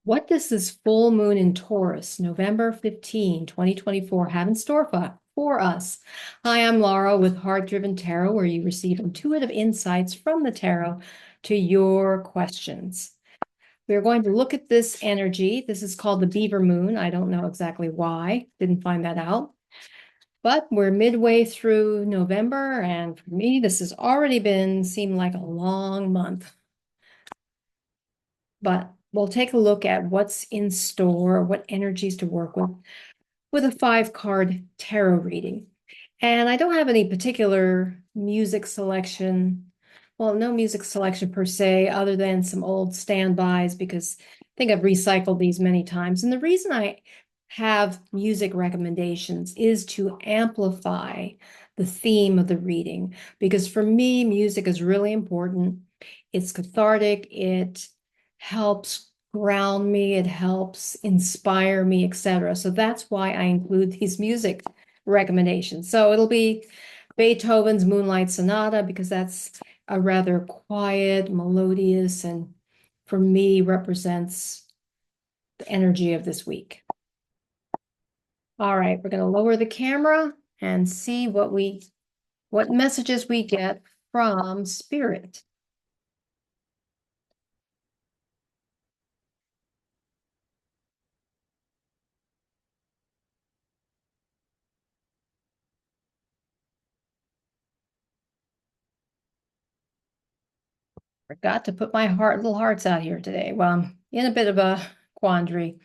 What does this full moon in Taurus, November 15, 2024, have in store for us? Hi, I'm Laura with Heartdriven Tarot, where you receive intuitive insights from the tarot to your questions. We're going to look at this energy. This is called the Beaver Moon. I don't know exactly why, didn't find that out. But we're midway through November, and for me, this has already seemed like a long month. But we'll take a look at what's in store, what energies to work with a 5-card tarot reading. And I don't have any particular music selection. Well, no music selection per se, other than some old standbys, because I think I've recycled these many times. And the reason I have music recommendations is to amplify the theme of the reading, because for me, music is really important. It's cathartic. It helps ground me. It helps inspire me, etc. So that's why I include these music recommendations. So it'll be Beethoven's Moonlight Sonata, because that's a rather quiet, melodious, and for me represents the energy of this week. All right, we're going to lower the camera and see what messages we get from Spirit. Forgot to put my little hearts out here today. Well, I'm in a bit of a quandary.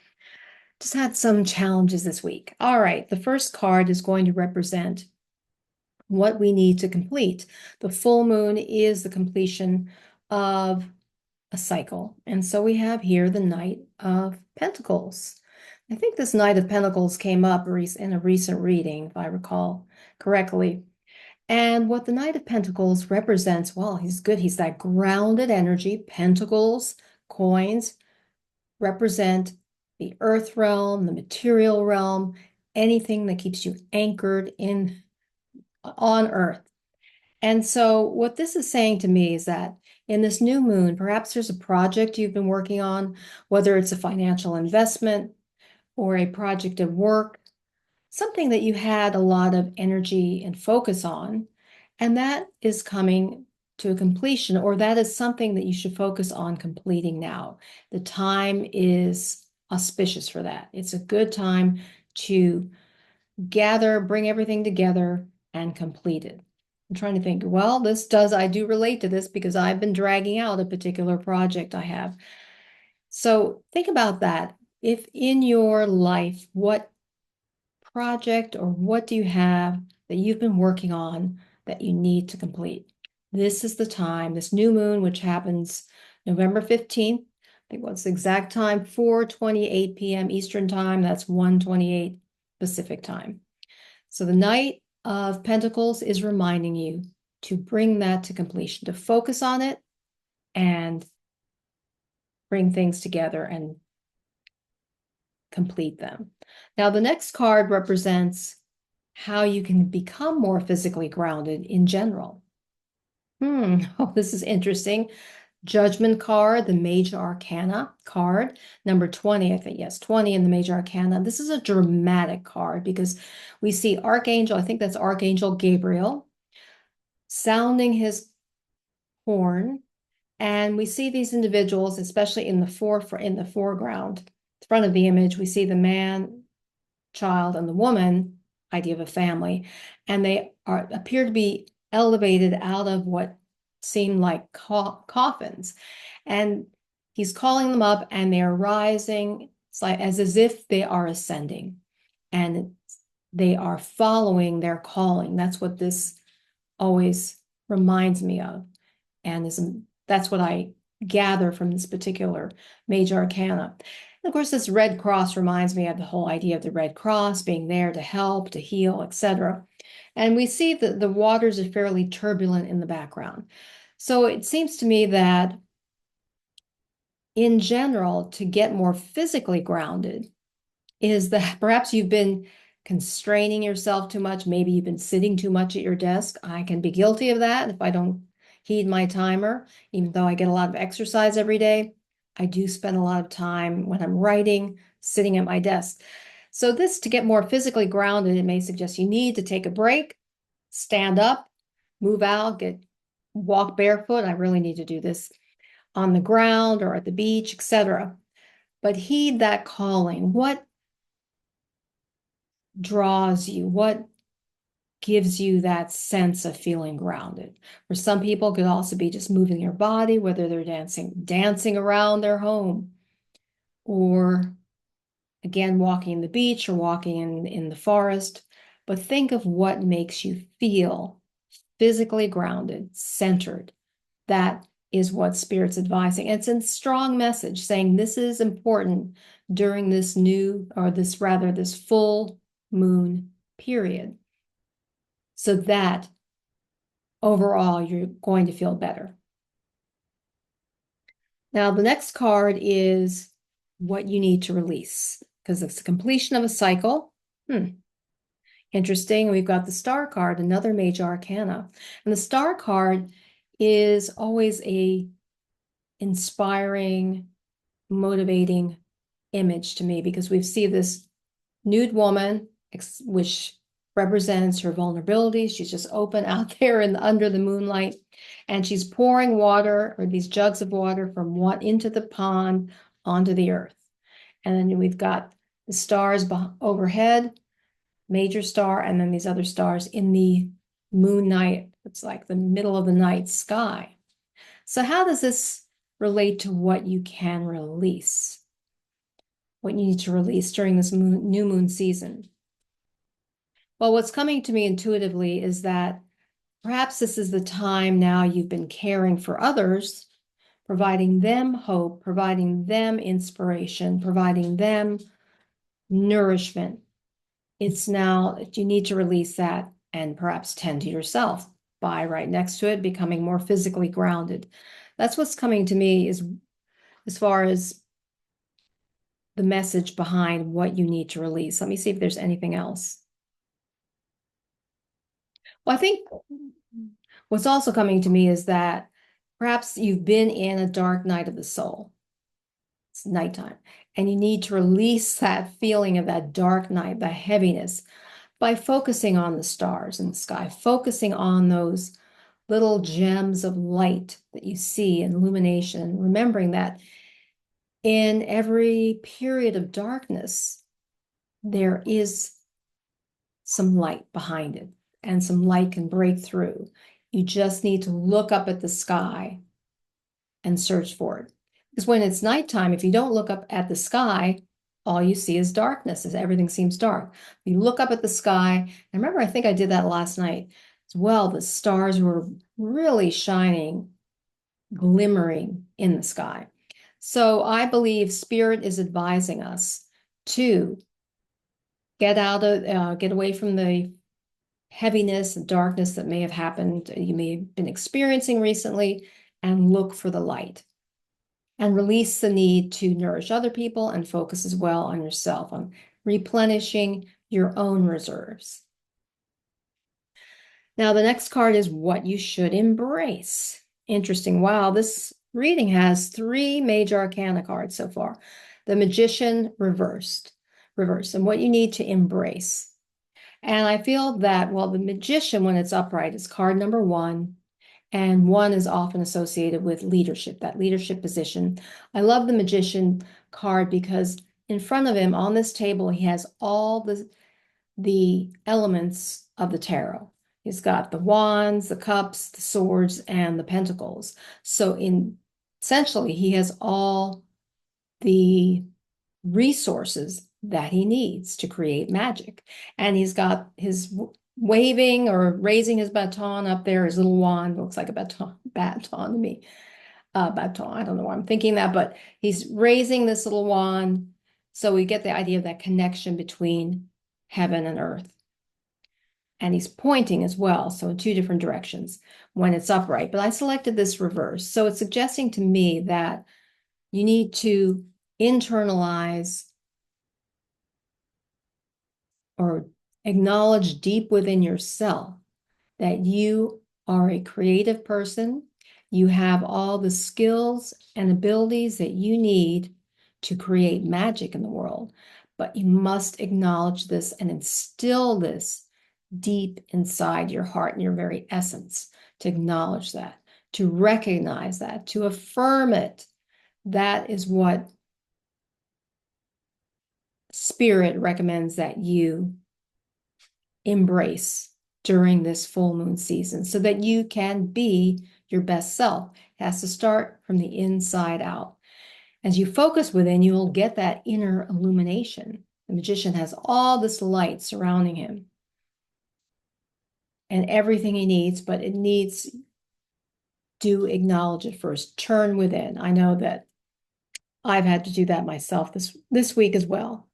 Just had some challenges this week. All right, the first card is going to represent what we need to complete. The full moon is the completion of a cycle. And so we have here the Knight of Pentacles. I think this Knight of Pentacles came up in a recent reading, if I recall correctly. And what the Knight of Pentacles represents, well, he's good. He's that grounded energy. Pentacles, coins represent the earth realm, the material realm, anything that keeps you anchored on earth. And so what this is saying to me is that in this new moon, perhaps there's a project you've been working on, whether it's a financial investment or a project of work, something that you had a lot of energy and focus on, and that is coming to a completion, or that is something that you should focus on completing now. The time is auspicious for that. It's a good time to bring everything together and complete it. I'm trying to think, well, I do relate to this because I've been dragging out a particular project I have. So think about that. If in your life, what project or what do you have that you've been working on that you need to complete? This is the time, this new moon, which happens November 15th. I think what's the exact time? 4:28 p.m. Eastern time. That's 1:28 Pacific time. So the Knight of Pentacles is reminding you to bring that to completion, to focus on it and bring things together and complete them. Now, the next card represents how you can become more physically grounded in general. Oh, this is interesting. Judgment card, the Major Arcana card, number 20, I think, yes, 20 in the Major Arcana. This is a dramatic card because we see Archangel, I think that's Archangel Gabriel, sounding his horn, and we see these individuals, especially in the foreground, front of the image, we see the man, child, and the woman, idea of a family, and they appear to be elevated out of what seem like coffins, and he's calling them up, and they are rising. It's like as if they are ascending, and they are following their calling. That's what this always reminds me of, and that's what I gather from this particular Major Arcana. And of course, this Red Cross reminds me of the whole idea of the Red Cross being there to help, to heal, etc. And we see that the waters are fairly turbulent in the background. So it seems to me that in general, to get more physically grounded is that perhaps you've been constraining yourself too much. Maybe you've been sitting too much at your desk. I can be guilty of that if I don't heed my timer, even though I get a lot of exercise every day. I do spend a lot of time when I'm writing, sitting at my desk. So this, to get more physically grounded, it may suggest you need to take a break, stand up, move out, walk barefoot. I really need to do this on the ground or at the beach, etc. But heed that calling. What draws you? What gives you that sense of feeling grounded? For some people, it could also be just moving your body, whether they're dancing around their home, or again, walking the beach or walking in the forest. But think of what makes you feel physically grounded, centered. That is what Spirit's advising. It's a strong message saying this is important during this this full moon period, so that overall you're going to feel better. Now, the next card is what you need to release, because it's the completion of a cycle. Interesting. We've got the Star card, another major arcana. And the Star card is always a inspiring, motivating image to me, because we see this nude woman, which represents her vulnerability. She's just open out there under the moonlight, and she's pouring water, or these jugs of water, from into the pond onto the earth. And then we've got the stars overhead, major star, and then these other stars in the moon night. It's like the middle of the night sky. So how does this relate to what you can release? What you need to release during this new moon season? Well, what's coming to me intuitively is that perhaps this is the time now you've been caring for others, providing them hope, providing them inspiration, providing them nourishment. It's now that you need to release that and perhaps tend to yourself by right next to it, becoming more physically grounded. That's what's coming to me, is as far as the message behind what you need to release. Let me see if there's anything else. Well, I think what's also coming to me is that perhaps you've been in a dark night of the soul. It's nighttime, and you need to release that feeling of that dark night, the heaviness, by focusing on the stars in the sky, focusing on those little gems of light that you see in illumination, remembering that in every period of darkness, there is some light behind it, and some light can break through. You just need to look up at the sky and search for it. Because when it's nighttime, if you don't look up at the sky, all you see is darkness, as everything seems dark. You look up at the sky. I remember, I think I did that last night as well. The stars were really shining, glimmering in the sky. So I believe Spirit is advising us to get away from the heaviness and darkness that may have happened, you may have been experiencing recently, and look for the light. And release the need to nourish other people, and focus as well on yourself, on replenishing your own reserves. Now, the next card is what you should embrace. Interesting. Wow, this reading has 3 major arcana cards so far. The Magician reversed, and what you need to embrace. And I feel that, well, the Magician, when it's upright, is card number 1. And 1 is often associated with leadership, that leadership position. I love the Magician card because in front of him on this table, he has all the elements of the tarot. He's got the wands, the cups, the swords, and the pentacles. So essentially, he has all the resources that he needs to create magic. And he's got his waving or raising his baton up there, his little wand, looks like a baton to me. Baton, I don't know why I'm thinking that, but he's raising this little wand. So we get the idea of that connection between heaven and earth. And he's pointing as well, so in 2 different directions when it's upright. But I selected this reverse. So it's suggesting to me that you need to internalize or acknowledge deep within yourself that you are a creative person, You have all the skills and abilities that you need to create magic in the world, but you must acknowledge this and instill this deep inside your heart and your very essence, to acknowledge that, to recognize that, to affirm it. That is what Spirit recommends that you embrace during this full moon season so that you can be your best self. It has to start from the inside out. As you focus within, you'll get that inner illumination. The magician has all this light surrounding him and everything he needs, but it needs to acknowledge it first. Turn within. I know that I've had to do that myself this week as well.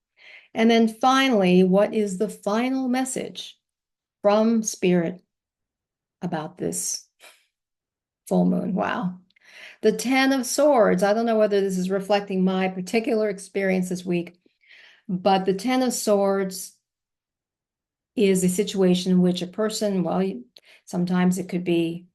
And then finally, what is the final message from Spirit about this full moon? Wow. The 10 of Swords. I don't know whether this is reflecting my particular experience this week, but the 10 of Swords is a situation in which a person, well, sometimes it could be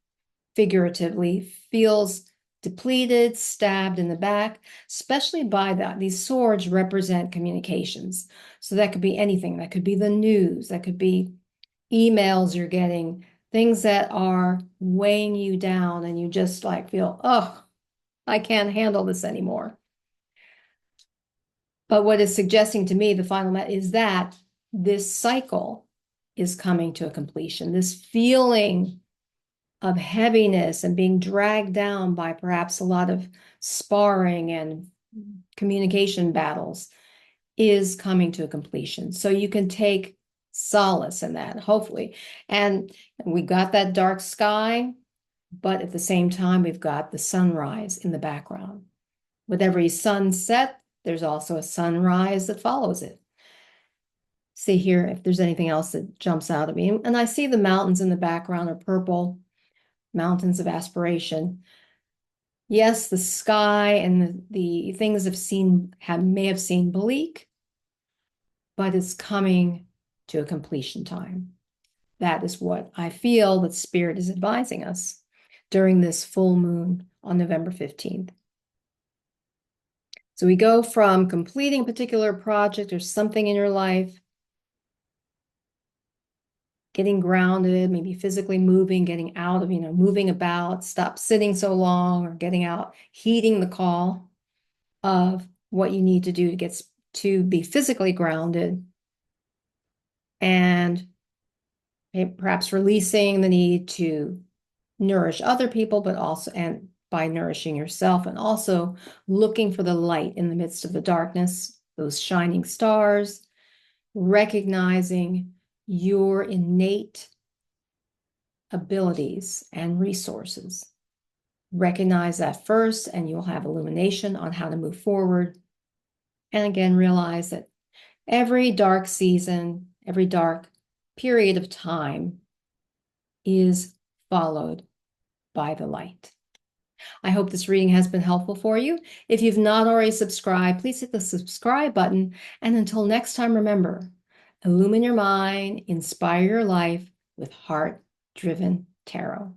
figuratively, feels depleted, stabbed in the back, especially by that. These swords represent communications. So that could be anything. That could be the news. That could be emails you're getting, things that are weighing you down and you just like feel, oh, I can't handle this anymore. But what is suggesting to me, the final is that this cycle is coming to a completion. This feeling of heaviness and being dragged down by perhaps a lot of sparring and communication battles is coming to a completion. So you can take solace in that, hopefully. And we got that dark sky, but at the same time, we've got the sunrise in the background. With every sunset, there's also a sunrise that follows it. See here if there's anything else that jumps out at me. And I see the mountains in the background are purple, mountains of aspiration. Yes, the sky and the things may have seemed bleak, but it's coming to a completion time. That is what I feel that Spirit is advising us during this full moon on November 15th. So we go from completing a particular project or something in your life, getting grounded, maybe physically moving, getting out of, moving about, stop sitting so long, or getting out, heeding the call of what you need to do to be physically grounded, and perhaps releasing the need to nourish other people, but also, and by nourishing yourself, and also looking for the light in the midst of the darkness, those shining stars, recognizing your innate abilities and resources. Recognize that first, and you'll have illumination on how to move forward. And again, realize that every dark season, every dark period of time is followed by the light. I hope this reading has been helpful for you. If you've not already subscribed, please hit the subscribe button. And until next time, remember, illumine your mind, inspire your life with Heart-Driven Tarot.